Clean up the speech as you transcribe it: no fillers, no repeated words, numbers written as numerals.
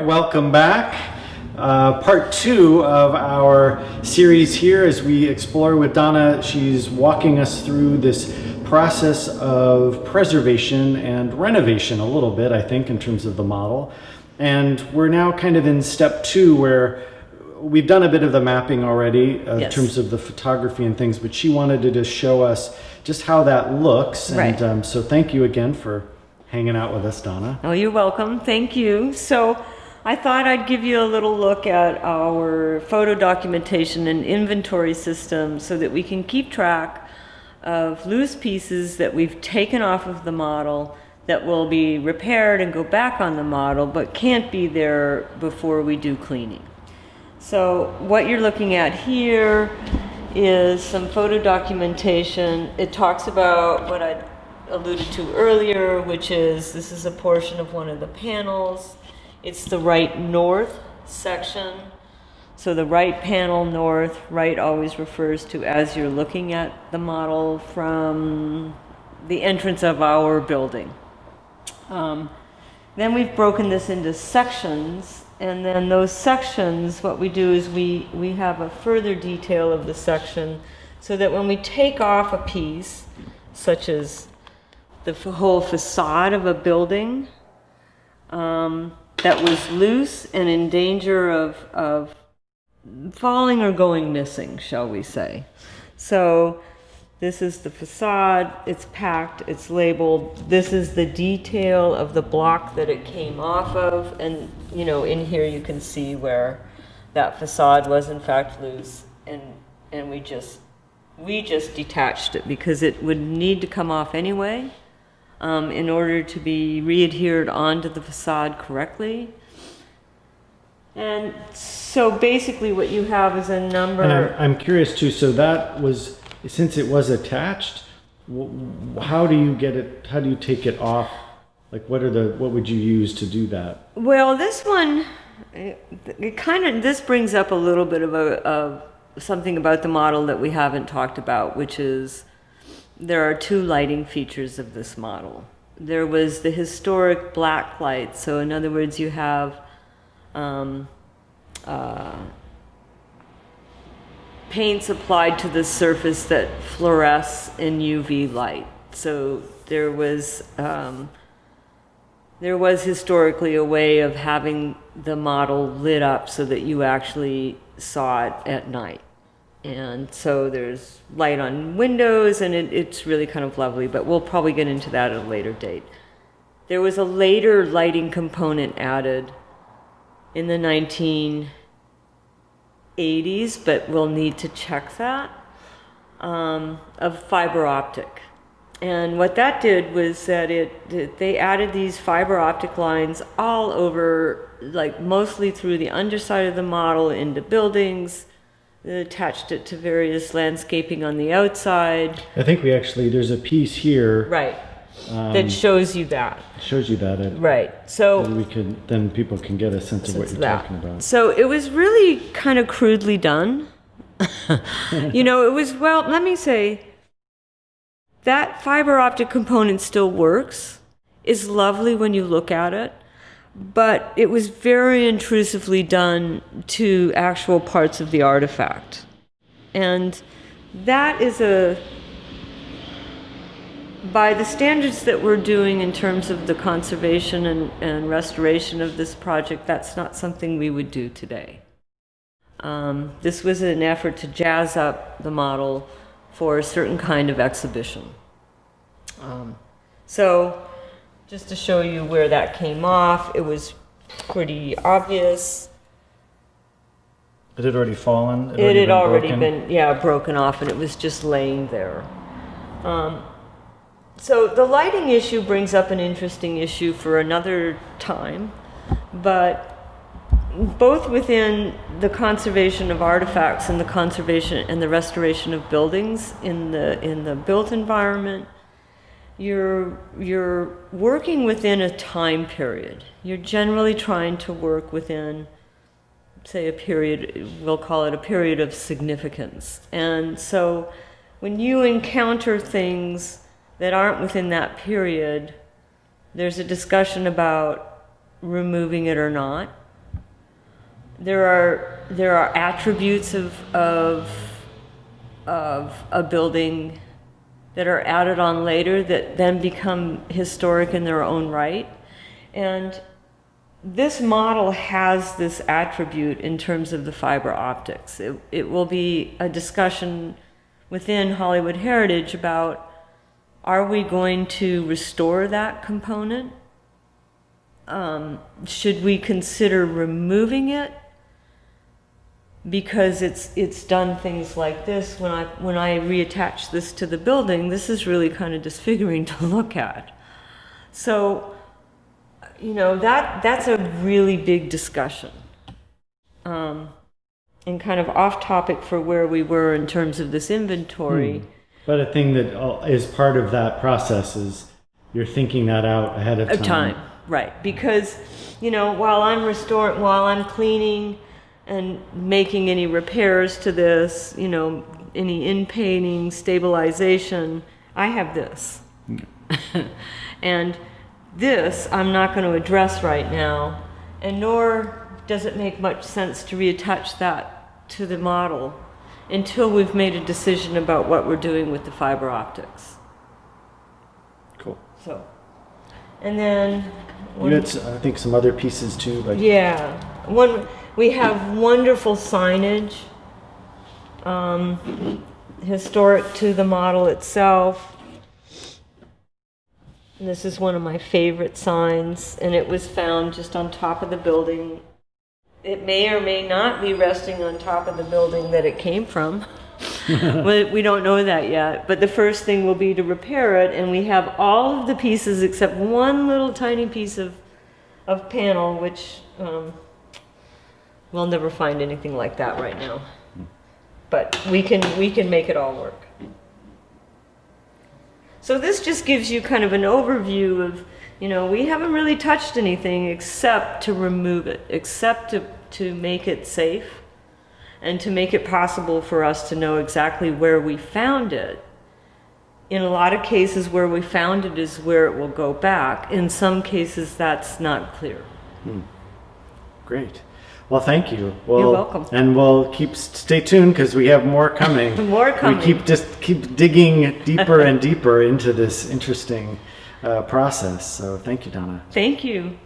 welcome back. Part two of our series here as we explore with Donna. She's walking us through this process of preservation and renovation a little bit, I think, in terms of the model. And we're now kind of in step two where we've done a bit of the mapping already in terms of the photography and things, but she wanted to just show us just how that looks. Right. And so thank you again for hanging out with us, Donna. Oh, you're welcome. Thank you. So I thought I'd give you a little look at our photo documentation and inventory system so that we can keep track of loose pieces that we've taken off of the model that will be repaired and go back on the model, but can't be there before we do cleaning. So what you're looking at here is some photo documentation. It talks about what I alluded to earlier, which is this is a portion of one of the panels. It's the right north section. So the right panel north, right always refers to as you're looking at the model from the entrance of our building. Then we've broken this into sections, and then those sections, what we do is we have a further detail of the section so that when we take off a piece, such as the whole facade of a building that was loose and in danger of falling or going missing, shall we say. So this is the facade, it's packed, it's labeled. This is the detail of the block that it came off of. And you know, in here you can see where that facade was in fact loose, and we just detached it because it would need to come off anyway. In order to be re-adhered onto the facade correctly. And so basically what you have is a number... And I'm curious too, so that was, since it was attached, how do you get it, how do you take it off? Like what would you use to do that? Well, this one, this brings up a little bit of something about the model that we haven't talked about, which is there are two lighting features of this model. There was the historic black light. So in other words, you have paints applied to the surface that fluoresce in UV light. So there was historically a way of having the model lit up so that you actually saw it at night. And so there's light on windows, and it's really kind of lovely, but we'll probably get into that at a later date. There was a later lighting component added in the 1980s, but we'll need to check that, of fiber optic. And what that did was that they added these fiber optic lines all over, like mostly through the underside of the model into buildings. They attached it to various landscaping on the outside. I think there's a piece here. Right. That shows you that. Shows you that. Right. So then people can get a sense of what you're talking about. So it was really kind of crudely done. You know, it was, well, let me say, that fiber optic component still works. It's lovely when you look at it. But it was very intrusively done to actual parts of the artifact. And that is by the standards that we're doing in terms of the conservation and restoration of this project, that's not something we would do today. This was an effort to jazz up the model for a certain kind of exhibition. So just to show you where that came off, it was pretty obvious. It had already fallen? It had already been broken off, and it was just laying there. So the lighting issue brings up an interesting issue for another time, but both within the conservation of artifacts and the conservation and the restoration of buildings in the built environment, you're working within a time period. You're generally trying to work within, say, a period, we'll call it a period of significance. And so when you encounter things that aren't within that period, there's a discussion about removing it or not. there are attributes of a building that are added on later that then become historic in their own right. And this model has this attribute in terms of the fiber optics. It will be a discussion within Hollywood Heritage about, are we going to restore that component? Should we consider removing it? Because it's done things like this. When I reattach this to the building, this is really kind of disfiguring to look at. So, you know, that's a really big discussion. And kind of off topic for where we were in terms of this inventory. But a thing that is part of that process is you're thinking that out ahead of time. Right, because, you know, while I'm cleaning and making any repairs to this, you know, any in-painting, stabilization, I have this. And this I'm not going to address right now, and nor does it make much sense to reattach that to the model until we've made a decision about what we're doing with the fiber optics. Cool. So, and then You had, I think, some other pieces too. Like we have wonderful signage, historic to the model itself. And this is one of my favorite signs, and it was found just on top of the building. It may or may not be resting on top of the building that it came from. We don't know that yet, but the first thing will be to repair it, and we have all of the pieces except one little tiny piece of panel, which we'll never find anything like that right now. But we can make it all work. So this just gives you kind of an overview of, you know, we haven't really touched anything except to remove it, except to make it safe and to make it possible for us to know exactly where we found it. In a lot of cases, where we found it is where it will go back. In some cases, that's not clear. Great. Well, thank you. You're welcome. And we'll stay tuned because we have more coming. More coming. We keep digging deeper and deeper into this interesting process. So thank you, Donna. Thank you.